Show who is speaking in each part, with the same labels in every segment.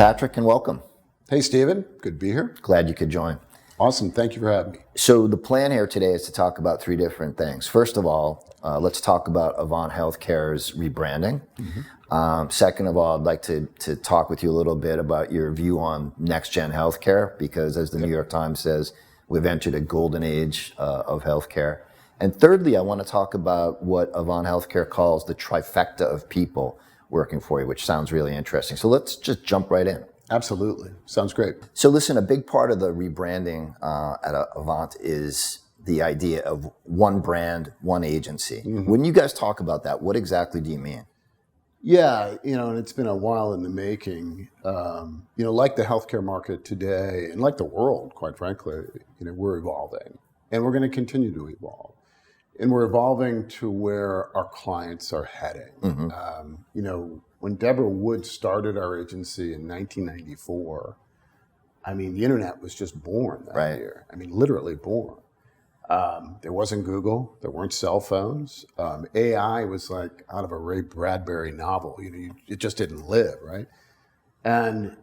Speaker 1: Patrick, and welcome.
Speaker 2: Hey, Stephen. Good to be here.
Speaker 1: Glad you could join.
Speaker 2: Awesome. Thank you for having me.
Speaker 1: So the plan here today is to talk about three different things. First of all, let's talk about Avant Healthcare's rebranding. Second of all, I'd like to talk with you a little bit about your view on next-gen healthcare, because as the New York Times says, we've entered a golden age of healthcare. And thirdly, I want to talk about what Avant Healthcare calls the trifecta of people working for you, which sounds really interesting. So let's just jump right in.
Speaker 2: Absolutely. Sounds great.
Speaker 1: So listen, a big part of the rebranding at Avant is the idea of one brand, one agency. When you guys talk about that, what exactly do you mean?
Speaker 2: Yeah, and it's been a while in the making. Like the healthcare market today, and like the world, quite frankly, we're evolving, and we're going to continue to evolve. And we're evolving to where our clients are heading. When Deborah Wood started our agency in 1994, the internet was just born that year. Literally born. There wasn't Google. There weren't cell phones. AI was like out of a Ray Bradbury novel. It just didn't live, right? And,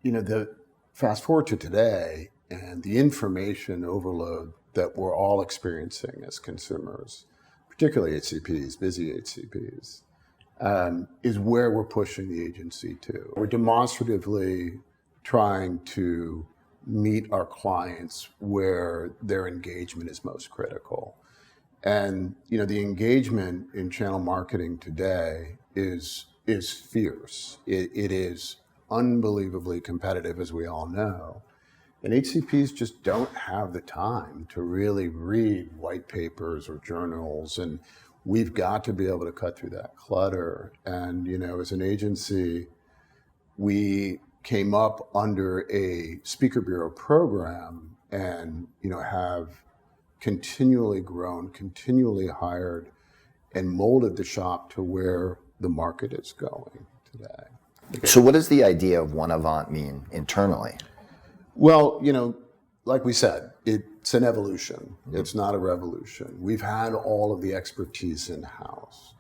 Speaker 2: the fast forward to today and the information overload that we're all experiencing as consumers, particularly HCPs, busy HCPs, is where we're pushing the agency to. We're demonstratively trying to meet our clients where their engagement is most critical. And, the engagement in channel marketing today is fierce. It is unbelievably competitive, as we all know. And HCPs just don't have the time to really read white papers or journals, and we've got to be able to cut through that clutter. And, as an agency, we came up under a speaker bureau program and, have continually grown, continually hired, and molded the shop to where the market is going today.
Speaker 1: So what does the idea of One Avant mean internally?
Speaker 2: Well, like we said, it's an evolution. It's not a revolution. We've had all of the expertise in-house.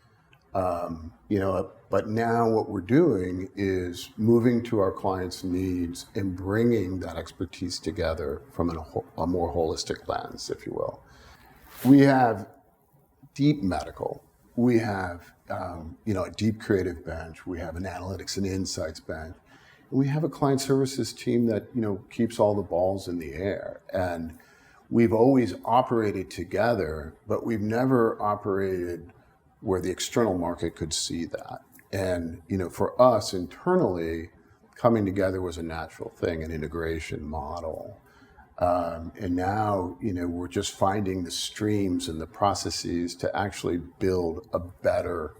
Speaker 2: But now what we're doing is moving to our clients' needs and bringing that expertise together from a more holistic lens, if you will. We have deep medical. We have, a deep creative bench. We have an analytics and insights bench. And we have a client services team that, keeps all the balls in the air. And we've always operated together, but we've never operated where the external market could see that. And, for us internally, coming together was a natural thing, an integration model. And now, we're just finding the streams and the processes to actually build a better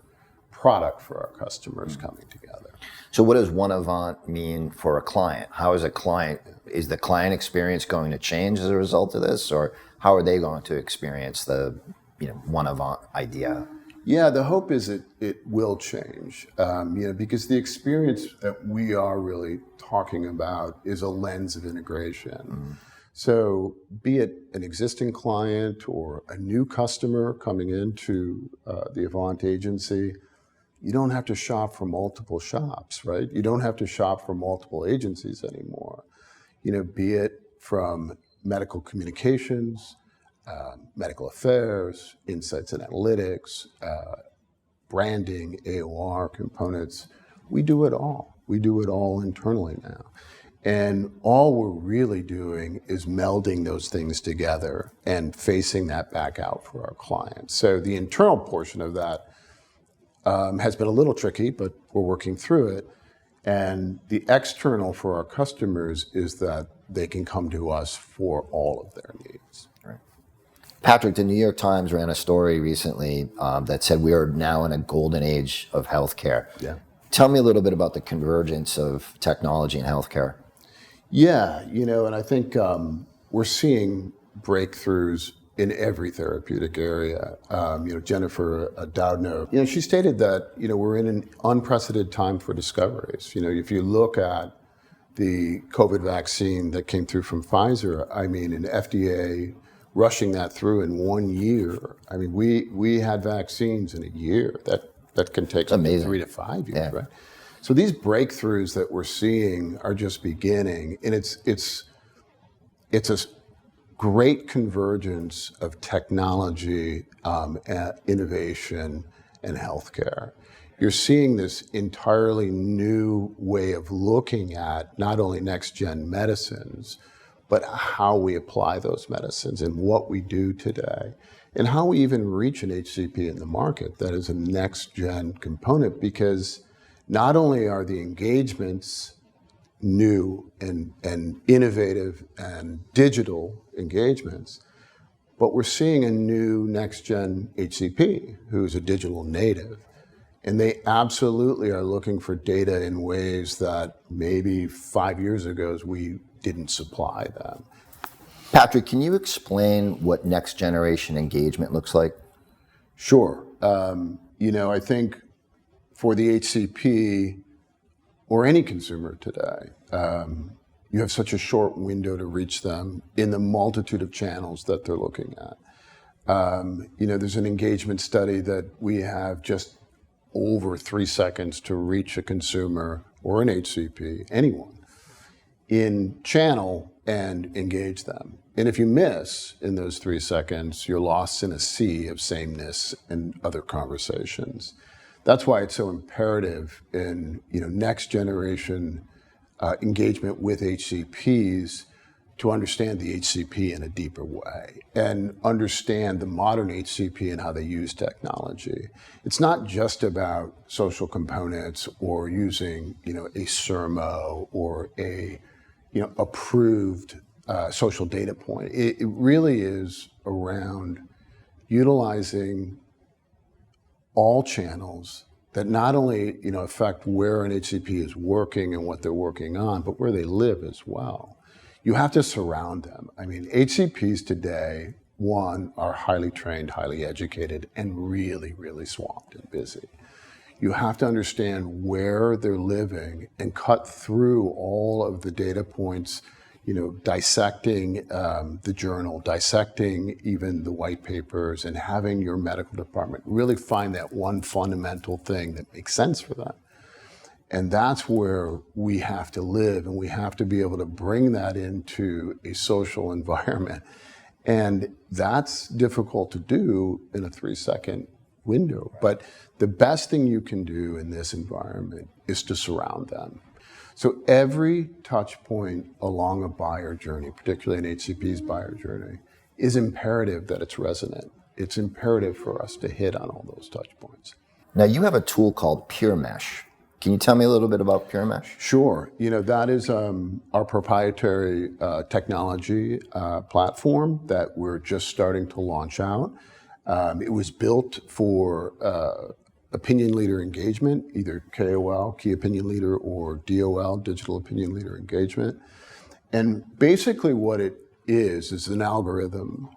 Speaker 2: product for our customers coming together.
Speaker 1: So what does One Avant mean for a client? Is the client experience going to change as a result of this, or how are they going to experience the, One Avant idea?
Speaker 2: Yeah, the hope is it will change, because the experience that we are really talking about is a lens of integration. So be it an existing client or a new customer coming into the Avant agency, you don't have to shop for multiple shops, right? You don't have to shop for multiple agencies anymore. Be it from medical communications, medical affairs, insights and analytics, branding, AOR components. We do it all. We do it all internally now. And all we're really doing is melding those things together and facing that back out for our clients. So the internal portion of that has been a little tricky, but we're working through it. And the external for our customers is that they can come to us for all of their needs.
Speaker 1: Right. Patrick, the New York Times ran a story recently that said we are now in a golden age of healthcare.
Speaker 2: Yeah.
Speaker 1: Tell me a little bit about the convergence of technology and healthcare.
Speaker 2: Yeah, and I think we're seeing breakthroughs in every therapeutic area. Jennifer Doudna, she stated that, we're in an unprecedented time for discoveries. If you look at the COVID vaccine that came through from Pfizer, an FDA rushing that through in 1 year. We had vaccines in a year that can take 3 to 5 years, right? So these breakthroughs that we're seeing are just beginning, and it's a great convergence of technology, innovation, and healthcare. You're seeing this entirely new way of looking at not only next-gen medicines, but how we apply those medicines and what we do today, and how we even reach an HCP in the market that is a next-gen component, because not only are the engagements new and innovative and digital engagements, but we're seeing a new next-gen HCP who's a digital native. And they absolutely are looking for data in ways that maybe 5 years ago we didn't supply them.
Speaker 1: Patrick, can you explain what next generation engagement looks like?
Speaker 2: Sure. I think for the HCP or any consumer today, you have such a short window to reach them in the multitude of channels that they're looking at. There's an engagement study that we have just over 3 seconds to reach a consumer or an HCP, anyone, in channel and engage them. And if you miss in those 3 seconds, you're lost in a sea of sameness and other conversations. That's why it's so imperative in next generation engagement with HCPs to understand the HCP in a deeper way and understand the modern HCP and how they use technology. It's not just about social components or using a SERMO or a approved social data point. It really is around utilizing all channels that not only affect where an HCP is working and what they're working on, but where they live as well. You have to surround them. I mean, HCPs today, one, are highly trained, highly educated, and really, really swamped and busy. You have to understand where they're living and cut through all of the data points, dissecting the journal, dissecting even the white papers, and having your medical department really find that one fundamental thing that makes sense for them. And that's where we have to live, and we have to be able to bring that into a social environment. And that's difficult to do in a 3-second window. But the best thing you can do in this environment is to surround them. So every touch point along a buyer journey, particularly an HCP's buyer journey, is imperative that it's resonant. It's imperative for us to hit on all those touch points.
Speaker 1: Now, you have a tool called PureMesh. Can you tell me a little bit about PureMesh?
Speaker 2: Sure. That is our proprietary technology platform that we're just starting to launch out. It was built for opinion leader engagement, either KOL, key opinion leader, or DOL, digital opinion leader engagement. And basically what it is an algorithm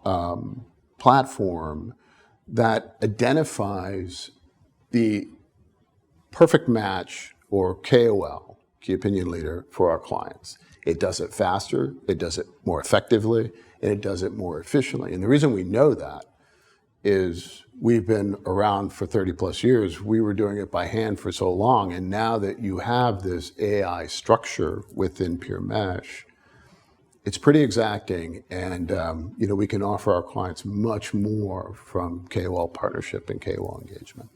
Speaker 2: platform that identifies the perfect match or KOL, key opinion leader, for our clients. It does it faster, it does it more effectively, and it does it more efficiently. And the reason we know that is we've been around for 30 plus years. We were doing it by hand for so long. And now that you have this AI structure within PureMesh, it's pretty exacting. And we can offer our clients much more from KOL partnership and KOL engagement.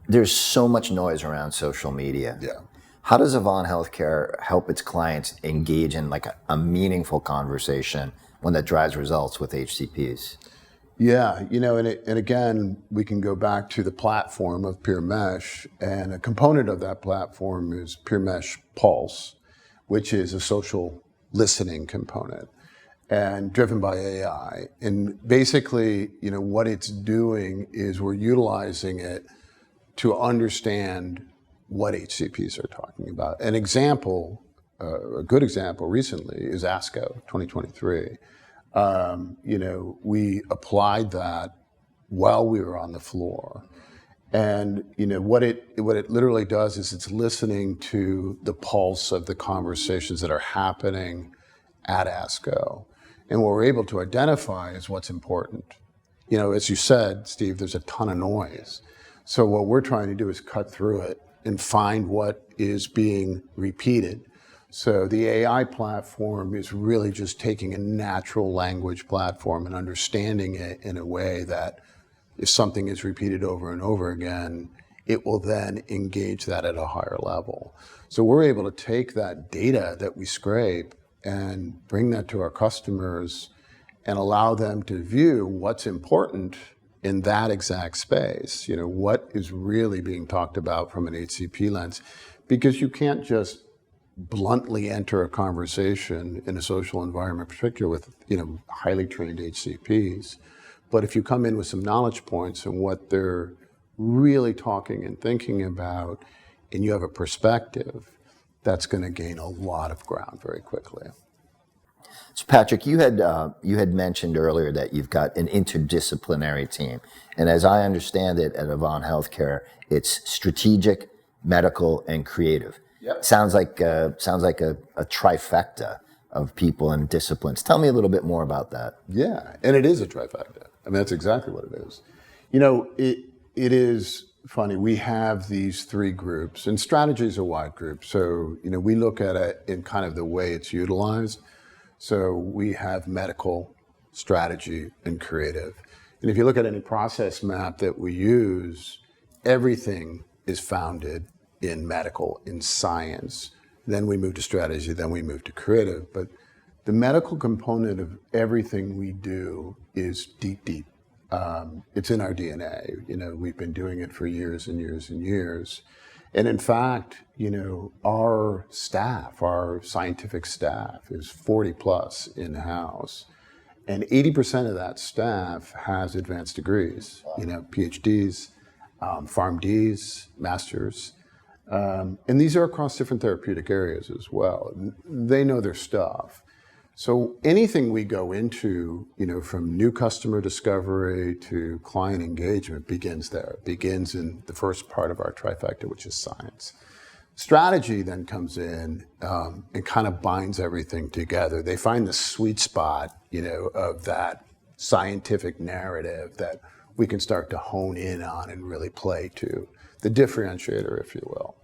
Speaker 1: There's so much noise around social media.
Speaker 2: Yeah.
Speaker 1: How does Avant Healthcare help its clients engage in a meaningful conversation, one that drives results with HCPs?
Speaker 2: Yeah, and again, we can go back to the platform of PureMesh, and a component of that platform is PureMesh Pulse, which is a social listening component and driven by AI. And basically, what it's doing is we're utilizing it to understand what HCPs are talking about. An example, a good example recently is ASCO 2023. We applied that while we were on the floor. And what it literally does is it's listening to the pulse of the conversations that are happening at ASCO. And what we're able to identify is what's important. As you said, Steve, there's a ton of noise. So what we're trying to do is cut through it and find what is being repeated. So the AI platform is really just taking a natural language platform and understanding it in a way that if something is repeated over and over again, it will then engage that at a higher level. So we're able to take that data that we scrape and bring that to our customers and allow them to view what's important in that exact space. You know, what is really being talked about from an HCP lens, because you can't just bluntly enter a conversation in a social environment, particularly with, you know, highly trained HCPs. But if you come in with some knowledge points and what they're really talking and thinking about, and you have a perspective, that's going to gain a lot of ground very quickly.
Speaker 1: So Patrick, you had mentioned earlier that you've got an interdisciplinary team, and as I understand it at Avant Healthcare, it's strategic, medical, and creative.
Speaker 2: Yep.
Speaker 1: Sounds like a trifecta of people and disciplines. Tell me a little bit more about that.
Speaker 2: Yeah, and it is a trifecta. I mean, that's exactly what it is. You know, it is funny. We have these three groups, and strategy is a wide group. So, you know, we look at it in kind of the way it's utilized. So we have medical, strategy, and creative. And if you look at any process map that we use, everything is founded in medical, in science. Then we move to strategy, then we move to creative. But the medical component of everything we do is deep. It's in our DNA. You know, we've been doing it for years and years and years. And in fact, you know, our staff, our scientific staff is 40 plus in-house. And 80% of that staff has advanced degrees, you know, PhDs, PharmDs, masters. And these are across different therapeutic areas as well. They know their stuff. So anything we go into, you know, from new customer discovery to client engagement begins there. It begins in the first part of our trifecta, which is science. Strategy then comes in and kind of binds everything together. They find the sweet spot, you know, of that scientific narrative that we can start to hone in on and really play to, the differentiator, if you will.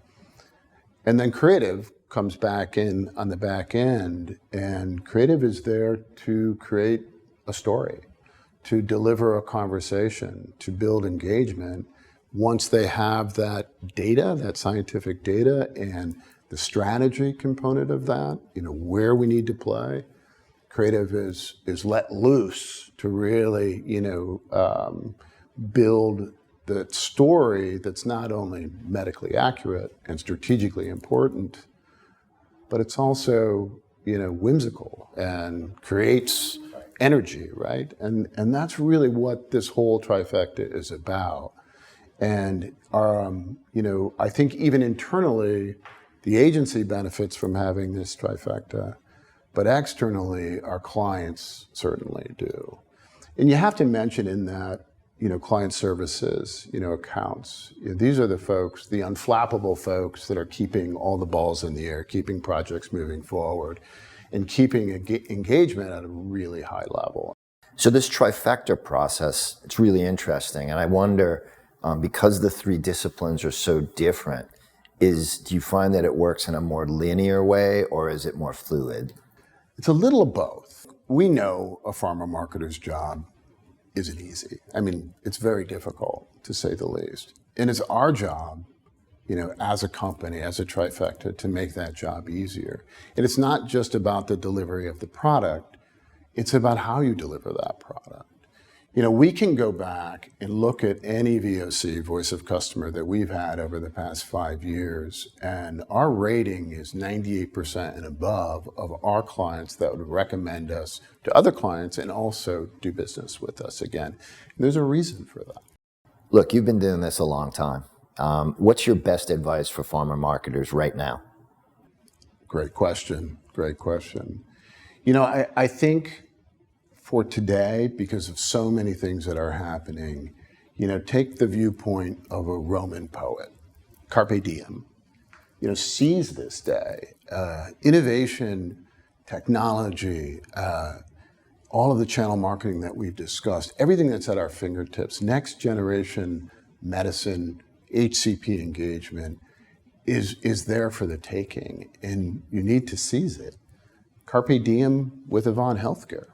Speaker 2: And then creative comes back in on the back end, and creative is there to create a story, to deliver a conversation, to build engagement. Once they have that data, that scientific data, and the strategy component of that, you know, where we need to play, creative is let loose to really, you know, build the story that's not only medically accurate and strategically important, but it's also, you know, whimsical and creates energy, right? And that's really what this whole trifecta is about. And you know, I think even internally, the agency benefits from having this trifecta, but externally, our clients certainly do. And you have to mention in that, you know, client services, you know, accounts. You know, these are the folks, the unflappable folks that are keeping all the balls in the air, keeping projects moving forward, and keeping engagement at a really high level.
Speaker 1: So this trifecta process, it's really interesting. And I wonder, because the three disciplines are so different, do you find that it works in a more linear way, or is it more fluid?
Speaker 2: It's a little of both. We know a pharma marketer's job isn't easy. I mean, it's very difficult, to say the least. And it's our job, you know, as a company, as a trifecta, to make that job easier. And it's not just about the delivery of the product, it's about how you deliver that product. You know, we can go back and look at any VOC, voice of customer, that we've had over the past 5 years, and our rating is 98% and above of our clients that would recommend us to other clients and also do business with us again. And there's a reason for that.
Speaker 1: Look, you've been doing this a long time. What's your best advice for pharma marketers right now?
Speaker 2: Great question. Great question. You know, I think for today, because of so many things that are happening, you know, take the viewpoint of a Roman poet, Carpe diem. You know, seize this day. Innovation, technology, all of the channel marketing that we've discussed, everything that's at our fingertips, next generation medicine, HCP engagement, is there for the taking, and you need to seize it. Carpe diem with Avant Healthcare.